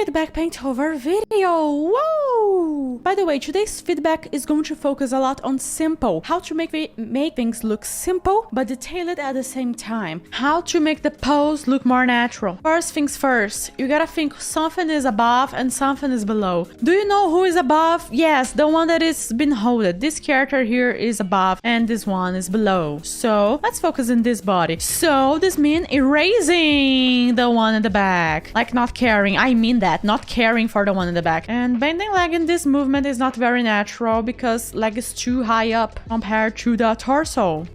feedback paint over video. Whoa! By the way, today's feedback is going to focus a lot on simple. How to make things look simple, but detailed at the same time. How to make the pose look more natural. First things first, you gotta think something is above and something is below. Do you know who is above? Yes, the one that is been holded. This character here is above and this one is below. So let's focus on this body. So this means erasing the one in the back. Like not caring. I mean that. Not caring for the one in the back. And bending leg in this movement is not very natural because leg is too high up compared to the torso.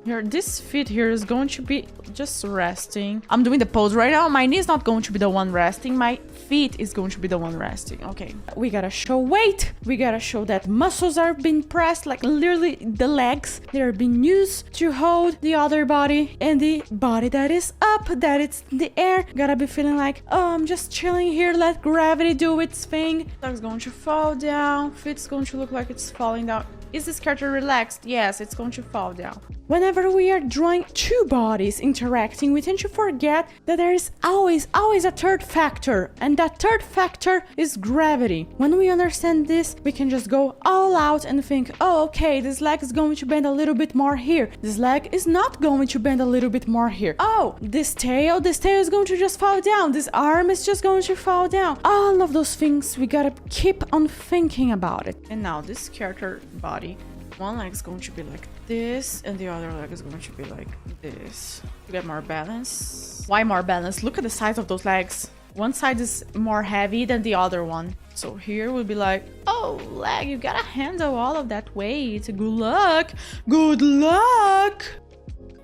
Here, this feet here is going to be just resting. I'm doing the pose right now. My knee is not going to be the one resting. My feet is going to be the one resting. Okay. We gotta show weight. We gotta show that muscles are being pressed, like literally the legs. They're being used to hold the other body, and the body that is up, that it's in the air, gotta be feeling like, oh, I'm just chilling here. Let gravity do its thing. Leg's going to fall down. Feet's going to look like it's falling down. Is this character relaxed? Yes, it's going to fall down. Whenever we are drawing two bodies interacting, we tend to forget that there is always a third factor, and that third factor is gravity. When we understand this, we can just go all out and think, oh, okay, this leg is going to bend a little bit more here. This leg is not going to bend a little bit more here. Oh, this tail is going to just fall down. This arm is just going to fall down. All of those things, we gotta keep on thinking about it. And now this character body, one leg is going to be like this, and the other leg is going to be like this. To get more balance. Why more balance? Look at the size of those legs. One side is more heavy than the other one. So here we'll be like, oh, leg, you gotta handle all of that weight. Good luck. Good luck.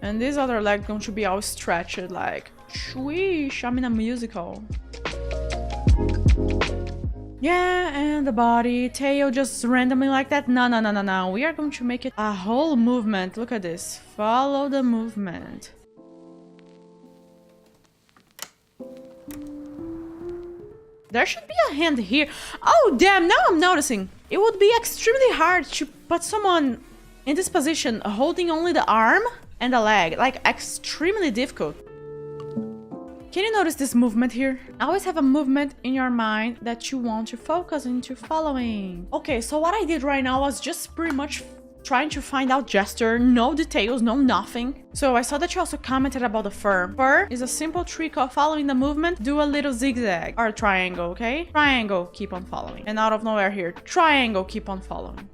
And this other leg is going to be all stretched like, swish, I'm in a musical. Yeah, and the body, tail just randomly like that. No. We are going to make it a whole movement. Look at this. Follow the movement. There should be a hand here. Oh, damn, now I'm noticing. It would be extremely hard to put someone in this position holding only the arm and the leg. Like, extremely difficult. Can you notice this movement here? Always have a movement in your mind that you want to focus into following. Okay, so what I did right now was just pretty much trying to find out gesture, no details, no nothing. So I saw that you also commented about the fur. Fur is a simple trick of following the movement. Do a little zigzag or a triangle, okay? Triangle, keep on following. And out of nowhere here, triangle, keep on following.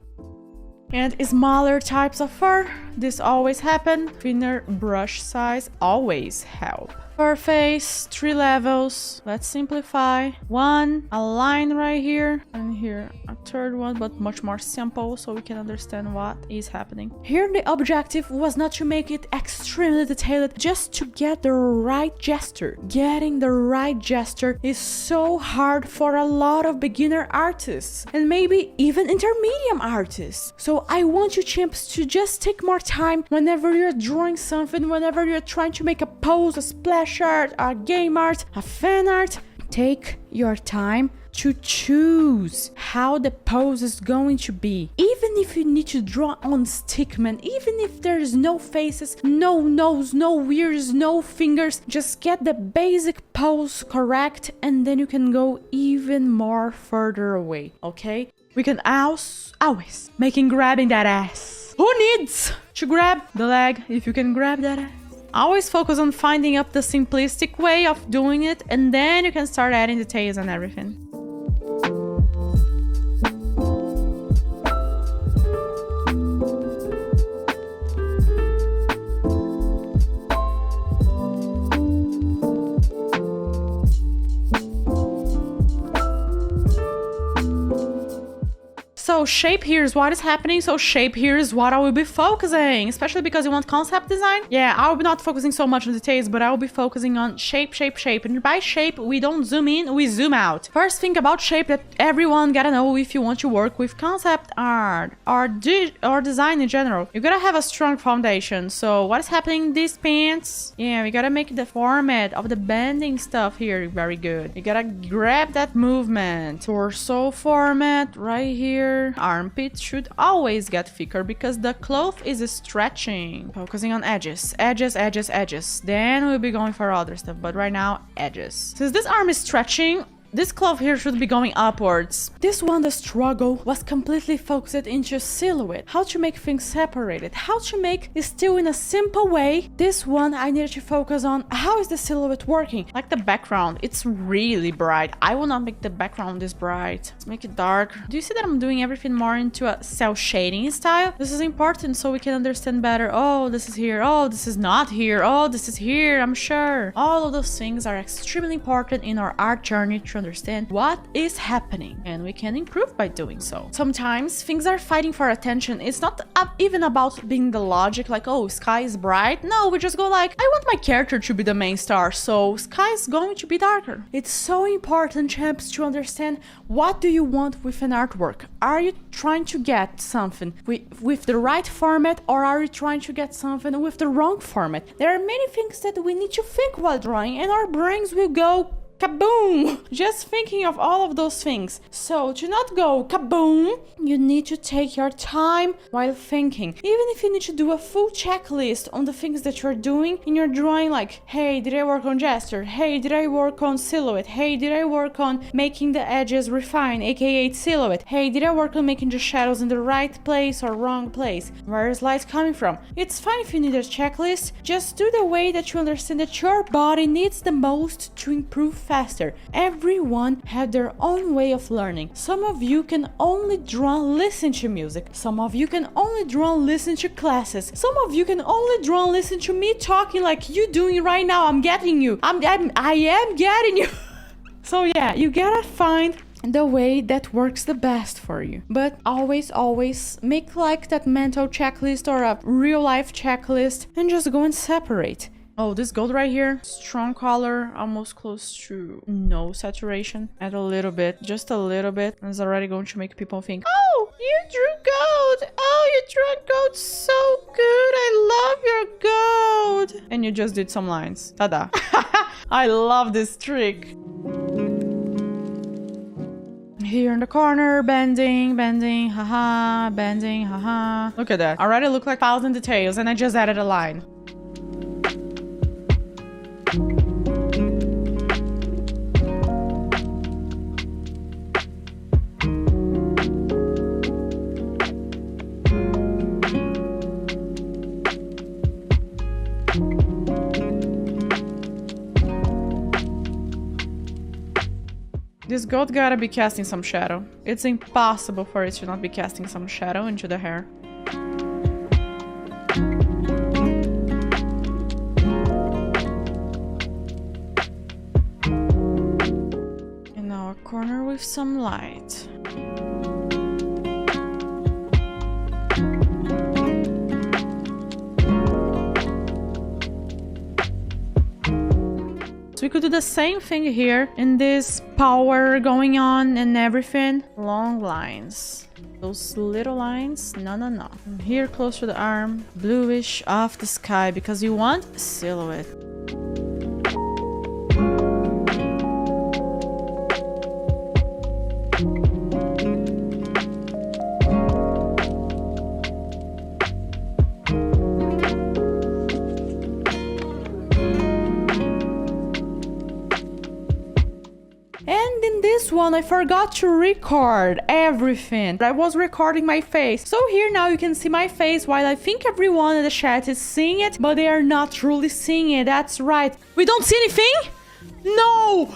And smaller types of fur, this always happen. Thinner brush size always help. Fur face, 3 levels. Let's simplify. 1, a line right here, and here a third one, but much more simple so we can understand what is happening. Here the objective was not to make it extremely detailed, just to get the right gesture. Getting the right gesture is so hard for a lot of beginner artists, and maybe even intermediate artists. So I want you champs to just take more time whenever you're drawing something, whenever you're trying to make a pose, a splash art, a game art, a fan art. Take your time to choose how the pose is going to be. Even if you need to draw on stickman, even if there's no faces, no nose, no ears, no fingers, just get the basic pose correct, and then you can go even more further away, okay? We can always making grabbing that ass. Who needs to grab the leg if you can grab that ass? Always focus on finding up the simplistic way of doing it, and then you can start adding details and everything. So shape here is what is happening. So shape here is what I will be focusing, especially because you want concept design. Yeah, I will be not focusing so much on details, but I will be focusing on shape. And by shape, we don't zoom in, we zoom out. First thing about shape that everyone gotta know if you want to work with concept art or design in general. You gotta have a strong foundation. So what is happening in these pants? Yeah, we gotta make the format of the bending stuff here very good. You gotta grab that movement. Torso format right here. thicker. Armpit should always get thicker because the cloth is stretching. Focusing on edges. Edges, edges, edges. Then we'll be going for other stuff. But right now, edges. Since this arm is stretching, this cloth here should be going upwards. This one, the struggle, was completely focused into silhouette. How to make things separated. How to make it still in a simple way. This one, I needed to focus on how is the silhouette working. Like the background, it's really bright. I will not make the background this bright. Let's make it dark. Do you see that I'm doing everything more into a cell shading style? This is important so we can understand better. Oh, this is here. Oh, this is not here. Oh, this is here, I'm sure. All of those things are extremely important in our art journey to understand what is happening, and we can improve by doing so. Sometimes things are fighting for attention. It's not even about being the logic like, oh, sky is bright. No, we just go like, I want my character to be the main star, so sky is going to be darker. It's so important, champs, to understand what do you want with an artwork. Are you trying to get something with the right format, or are you trying to get something with the wrong format? There are many things that we need to think while drawing, and our brains will go kaboom! Just thinking of all of those things. So to not go kaboom, you need to take your time while thinking. Even if you need to do a full checklist on the things that you're doing in your drawing, like, hey, did I work on gesture? Hey, did I work on silhouette? Hey, did I work on making the edges refine, aka silhouette? Hey, did I work on making the shadows in the right place or wrong place? Where is light coming from? It's fine if you need a checklist. Just do the way that you understand that your body needs the most to improve faster. Everyone had their own way of learning. Some of you can only draw and listen to music. Some of you can only draw and listen to classes. Some of you can only draw and listen to me talking like you doing right now. I'm getting you. I am getting you. So yeah, you gotta find the way that works the best for you. But always make like that mental checklist or a real life checklist and just go and separate. Oh, this gold right here, strong color, almost close to no saturation. Add a little bit, just a little bit. It's already going to make people think, oh, you drew gold. Oh, you drew gold so good. I love your gold. And you just did some lines. Ta-da. I love this trick. Here in the corner, bending, bending, haha, bending, haha. Look at that. Already look like 1,000 details and I just added a line. This gold gotta be casting some shadow. It's impossible for it to not be casting some shadow into the hair. And now a corner with some light. So we could do the same thing here in this power going on and everything. Long lines. Those little lines, no. From here close to the arm, bluish off the sky because you want silhouette. This one I forgot to record everything. I was recording my face. So here now you can see my face while I think everyone in the chat is seeing it, but they are not truly seeing it. That's right. We don't see anything? No!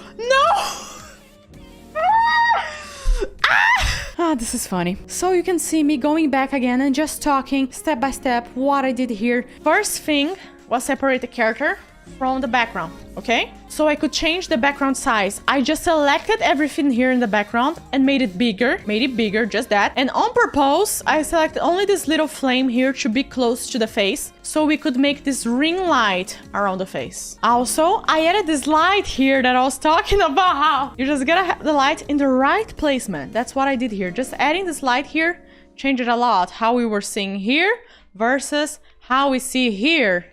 This is funny. So you can see me going back again and just talking step by step what I did here. First thing was separate the character from the background, okay? So I could change the background size. I just selected everything here in the background and made it bigger, just that. And on purpose, I selected only this little flame here to be close to the face, so we could make this ring light around the face. Also, I added this light here that I was talking about. You just gotta have the light in the right placement. That's what I did here. Just adding this light here changed it a lot. How we were seeing here versus how we see here.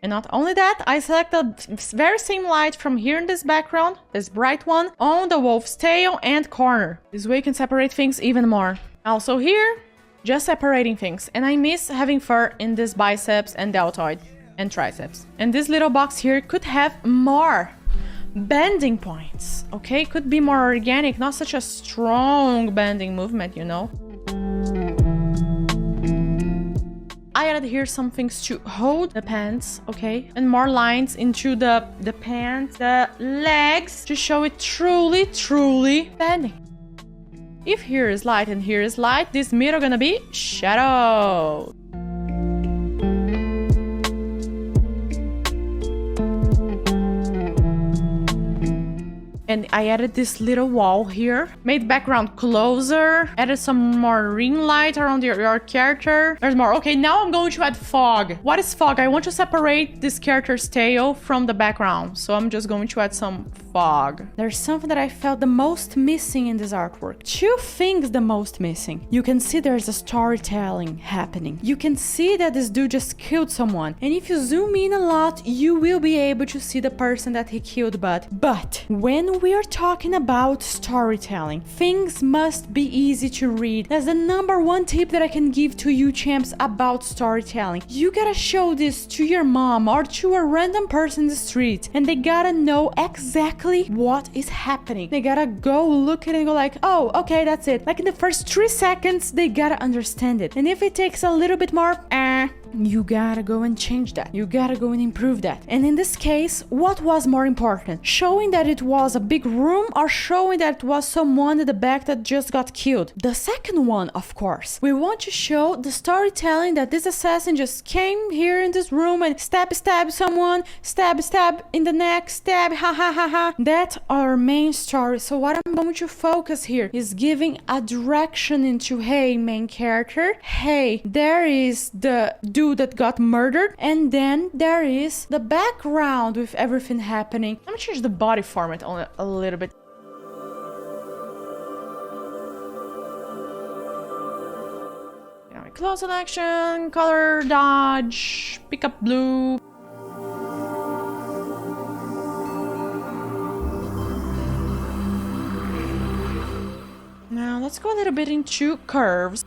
And not only that, I selected the very same light from here in this background, this bright one, on the wolf's tail and corner. This way you can separate things even more. Also here, just separating things. And I miss having fur in this biceps and deltoid and triceps. And this little box here could have more bending points, okay? Could be more organic, not such a strong bending movement, you know? I added here some things to hold the pants, okay? And more lines into the pants, the legs, to show it truly bending. If here is light and here is light, this middle gonna be shadow. And I added this little wall here, made background closer, added some more ring light around your character. There's more. Okay, now I'm going to add fog. What is fog? I want to separate this character's tail from the background. So I'm just going to add some fog. There's something that I felt the most missing in this artwork. Two things the most missing. You can see there's a storytelling happening. You can see that this dude just killed someone. And if you zoom in a lot, you will be able to see the person that he killed. But when we are talking about storytelling, things must be easy to read. That's the #1 tip that I can give to you champs about storytelling. You gotta show this to your mom or to a random person in the street, and they gotta know exactly what is happening. They gotta go look at it and go like, oh, okay, that's it. Like in the first 3 seconds, they gotta understand it. And if it takes a little bit more, you gotta go and change that. You gotta go and improve that. And in this case, what was more important? Showing that it was a big room or showing that it was someone at the back that just got killed? The second one, of course. We want to show the storytelling that this assassin just came here in this room and stab someone, stab in the neck, stab, ha. That's our main story. So what I'm going to focus here is giving a direction into, hey, main character, hey, there is the dude that got murdered, and then there is the background with everything happening. Let me change the body format on a little bit. Close selection, color dodge, pick up blue. Now let's go a little bit into curves.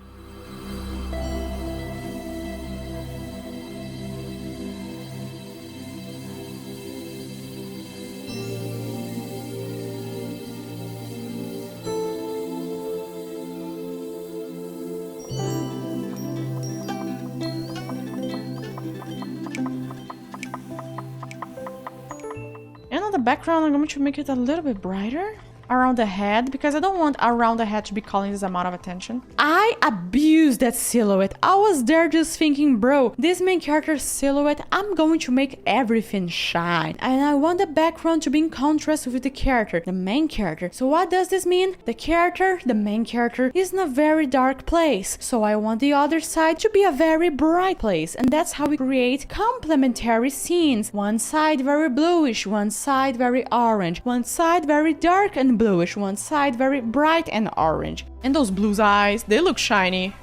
The background, I'm going to make it a little bit brighter around the head, because I don't want around the head to be calling this amount of attention. I abused that silhouette. I was there just thinking, bro, this main character's silhouette, I'm going to make everything shine. And I want the background to be in contrast with the character, the main character. So what does this mean? The main character, is in a very dark place. So I want the other side to be a very bright place. And that's how we create complementary scenes. One side very bluish, one side very orange, one side very dark and bluish, one side very bright and orange. And those blue eyes, they look shiny.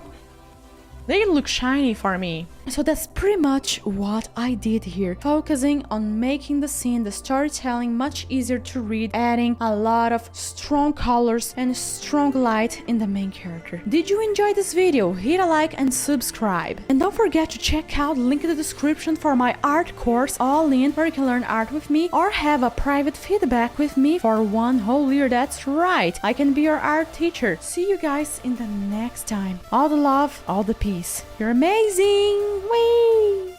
They look shiny for me. So that's pretty much what I did here, focusing on making the scene, the storytelling much easier to read, adding a lot of strong colors and strong light in the main character. Did you enjoy this video? Hit a like and subscribe. And don't forget to check out the link in the description for my art course, all in, where you can learn art with me or have a private feedback with me for 1 whole year. That's right, I can be your art teacher. See you guys in the next time. All the love, all the peace. You're amazing! Whee!